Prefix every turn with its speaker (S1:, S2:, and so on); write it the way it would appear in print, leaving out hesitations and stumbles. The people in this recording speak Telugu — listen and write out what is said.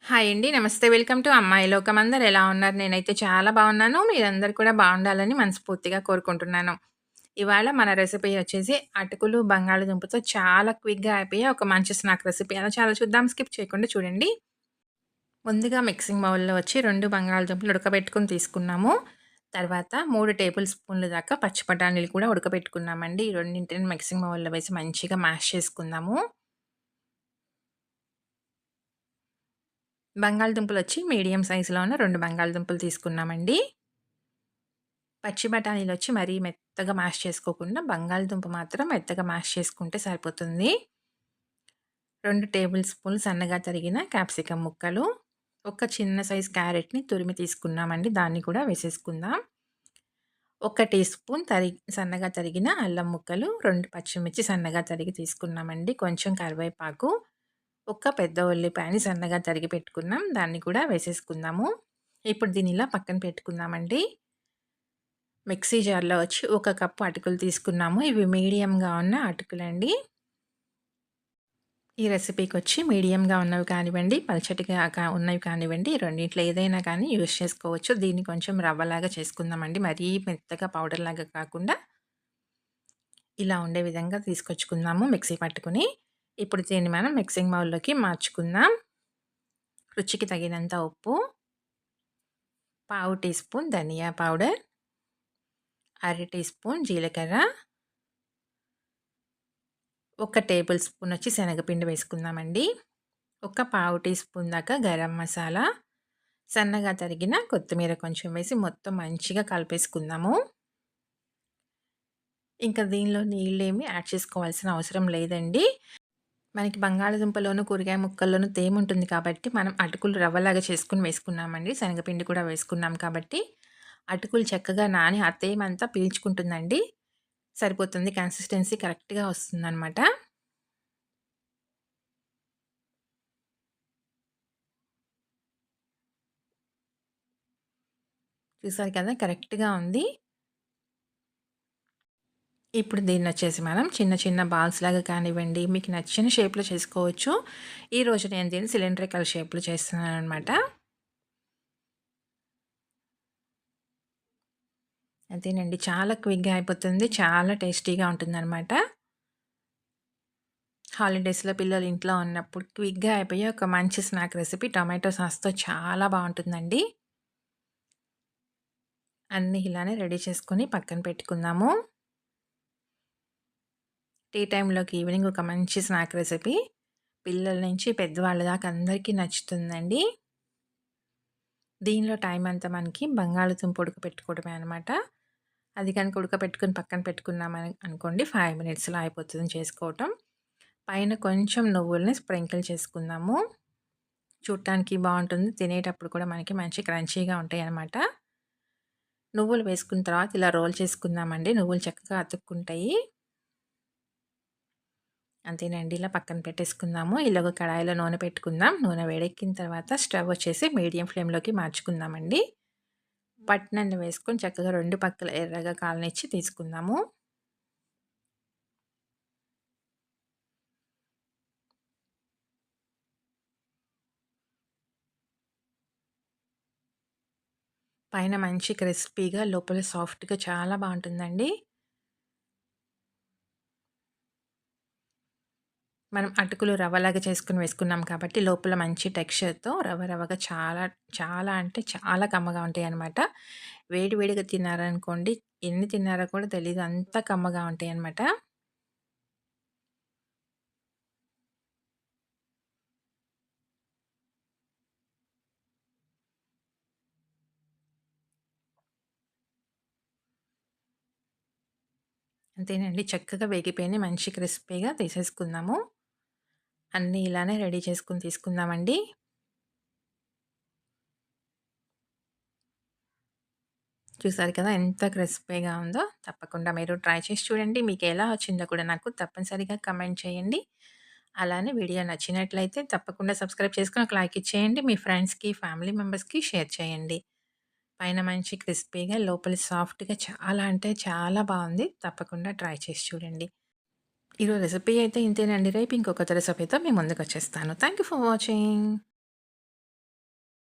S1: హాయ్ అండి. నమస్తే. వెల్కమ్ టు అమ్మాయి లోకం. అందరూ ఎలా ఉన్నారు? నేనైతే చాలా బాగున్నాను. మీరందరూ కూడా బాగుండాలని మనస్ఫూర్తిగా కోరుకుంటున్నాను. ఇవాళ మన రెసిపీ వచ్చేసి అటుకులు, బంగాళదుంపతో చాలా క్విక్‌గా అయిపోయే ఒక మంచి స్నాక్ రెసిపీ. ఎలా చేయాలో చూద్దాం. స్కిప్ చేయకుండా చూడండి. ముందుగా మిక్సింగ్ బౌల్‌లో వచ్చి 2 బంగాళదుంపలు ఉడకబెట్టుకొని తీసుకున్నాము. తర్వాత 3 టేబుల్ స్పూన్‌ల దాకా పచ్చి బఠానీలు కూడా ఉడకబెట్టుకున్నామండి. ఈ రెండింటిని మిక్సింగ్ బౌల్‌లో వేసి మంచిగా మ్యాష్ చేసుకుందాము. బంగాళదుంపలొచ్చి మీడియం సైజులో ఉన్న 2 బంగాళదుంపలు తీసుకున్నామండి. పచ్చి బఠానీలొచ్చి మరీ మెత్తగా మ్యాష్ చేసుకోకుండా బంగాళదుంప మాత్రం మెత్తగా మ్యాష్ చేసుకుంటే సరిపోతుంది. 2 టేబుల్ స్పూన్లు సన్నగా తరిగిన క్యాప్సికమ్ ముక్కలు, ఒక చిన్న సైజ్ క్యారెట్‌ని తురిమి తీసుకున్నామండి. దాన్ని కూడా వేసేసుకుందాం. ఒక టీ స్పూన్ సన్నగా తరిగిన అల్లం ముక్కలు, 2 పచ్చిమిర్చి సన్నగా తరిగి తీసుకున్నామండి. కొంచెం కరివేపాకు, ఒక పెద్ద ఉల్లిపాయని సన్నగా తరిగి పెట్టుకున్నాం. దాన్ని కూడా వేసేసుకుందాము. ఇప్పుడు దీన్ని ఇలా పక్కన పెట్టుకుందామండి. మిక్సీ జార్‌లో వచ్చి ఒక కప్పు అటుకులు తీసుకున్నాము. ఇవి మీడియంగా ఉన్న అటుకులండి. ఈ రెసిపీకొచ్చి మీడియంగా ఉన్నవి కానివ్వండి, పల్చటిగా ఉన్నవి కానివ్వండి, రెండిట్లో ఏదైనా కానీ యూజ్ చేసుకోవచ్చు. దీన్ని కొంచెం రవ్వలాగా చేసుకుందామండి. మరీ మెత్తగా పౌడర్‌లాగా కాకుండా ఇలా ఉండే విధంగా తీసుకొచ్చుకుందాము మిక్సీ పట్టుకొని. ఇప్పుడు దీన్ని మనం మిక్సింగ్ బౌల్‌లోకి మార్చుకుందాం. రుచికి తగినంత ఉప్పు, పావు టీ స్పూన్ ధనియా పౌడర్, అర టీ స్పూన్ జీలకర్ర, ఒక టేబుల్ స్పూన్ వచ్చి శనగపిండి వేసుకుందామండి. ఒక పావు టీ స్పూన్ దాకా గరం మసాలా, సన్నగా తరిగిన కొత్తిమీర కొంచెం వేసి మొత్తం మంచిగా కలిపేసుకుందాము. ఇంకా దీనిలో నీళ్ళేమి యాడ్ చేసుకోవాల్సిన అవసరం లేదండి. మనకి బంగాళదుంపలోను, కూరగాయ ముక్కల్లోనూ తేముంటుంది కాబట్టి మనం అటుకులు రవ్వలాగా చేసుకొని వేసుకున్నామండి. శనగపిండి కూడా వేసుకున్నాం కాబట్టి అటుకులు చక్కగా నాని ఆ తేమంతా పీల్చుకుంటుందండి. సరిపోతుంది. కన్సిస్టెన్సీ కరెక్ట్‌గా వస్తుందనమాట. చూసారు కదా! కరెక్ట్‌గా ఉంది. ఇప్పుడు దీన్నొచ్చేసి మనం చిన్న చిన్న బాల్స్ లాగా కానివ్వండి, మీకు నచ్చిన షేప్‌లో చేసుకోవచ్చు. ఈరోజు నేను దీన్ని సిలిండ్రికల్ షేప్‌లో చేస్తున్నాననమాట. అదేనండి. చాలా క్విక్‌గా అయిపోతుంది. చాలా టేస్టీగా ఉంటుందనమాట. హాలిడేస్‌లో పిల్లలు ఇంట్లో ఉన్నప్పుడు క్విక్‌గా అయిపోయే ఒక మంచి స్నాక్ రెసిపీ టొమాటో సాస్‌తో చాలా బావుంటుందండి. అన్నీ ఇలానే రెడీ చేసుకొని పక్కన పెట్టుకుందాము. టీ టైమ్‌లోకి ఈవినింగ్ ఒక మంచి స్నాక్ రెసిపీ. పిల్లల నుంచి పెద్దవాళ్ళ దాకా అందరికీ నచ్చుతుందండి. దీనిలో టైం అంతా మనకి బంగాళదుంప ఉడకపెట్టుకోవడమే అనమాట. అది కనుక ఉడకపెట్టుకొని పక్కన పెట్టుకున్నామని అనుకోండి 5 మినిట్స్‌లో అయిపోతుంది చేసుకోవటం. పైన కొంచెం నువ్వుల్ని స్ప్రింకిల్ చేసుకుందాము. చూడటానికి బావుంటుంది. తినేటప్పుడు కూడా మనకి మంచి క్రంచీగా ఉంటాయనమాట. నువ్వులు వేసుకున్న తర్వాత ఇలా రోల్ చేసుకుందామండి. నువ్వులు చక్కగా అతుక్కుంటాయి. అంతేనండి. ఇలా పక్కన పెట్టేసుకుందాము. ఇలాగ కడాయిలో నూనె పెట్టుకుందాం. నూనె వేడెక్కిన తర్వాత స్టవ్ వచ్చేసి మీడియం ఫ్లేమ్‌లోకి మార్చుకుందామండి. పట్టినన్ని వేసుకొని చక్కగా 2 పక్కల ఎర్రగా కాలనిచ్చి తీసుకుందాము. పైన మంచి క్రిస్పీగా, లోపల సాఫ్ట్‌గా చాలా బావుంటుందండి. మనం అటుకులు రవ్వలాగా చేసుకొని వేసుకున్నాం కాబట్టి లోపల మంచి టెక్స్చర్‌తో రవ్వ రవ్వగా చాలా, చాలా అంటే చాలా కమ్మగా ఉంటాయన్నమాట. వేడి వేడిగా తిన్నారనుకోండి, ఎన్ని తిన్నారో కూడా తెలీదు. అంత కమ్మగా ఉంటాయన్నమాట. అంతేనండి. చక్కగా వేగిపోయినాయి. మంచి క్రిస్పీగా తీసేసుకుందాము. అన్నీ ఇలానే రెడీ చేసుకొని తీసుకుందామండి. చూసారు కదా! ఎంత క్రిస్పీగా ఉందో. తప్పకుండా మీరు ట్రై చేసి చూడండి. మీకెలా వచ్చిందో కూడా నాకు తప్పనిసరిగా కమెంట్ చేయండి. అలానే వీడియో నచ్చినట్లయితే తప్పకుండా సబ్స్క్రైబ్ చేసుకొని ఒక లైక్ ఇచ్చేయండి. మీ ఫ్రెండ్స్‌కి, ఫ్యామిలీ మెంబర్స్‌కి షేర్ చేయండి. పైన మంచి క్రిస్పీగా, లోపల సాఫ్ట్‌గా చాలా అంటే చాలా బావుంది. తప్పకుండా ట్రై చేసి చూడండి. ఈరోజు రెసిపీ అయితే ఇంతేనండి. రేపు ఇంకొక రెసిపీతో మీ ముందుకొచ్చేస్తాను. Thank you for watching.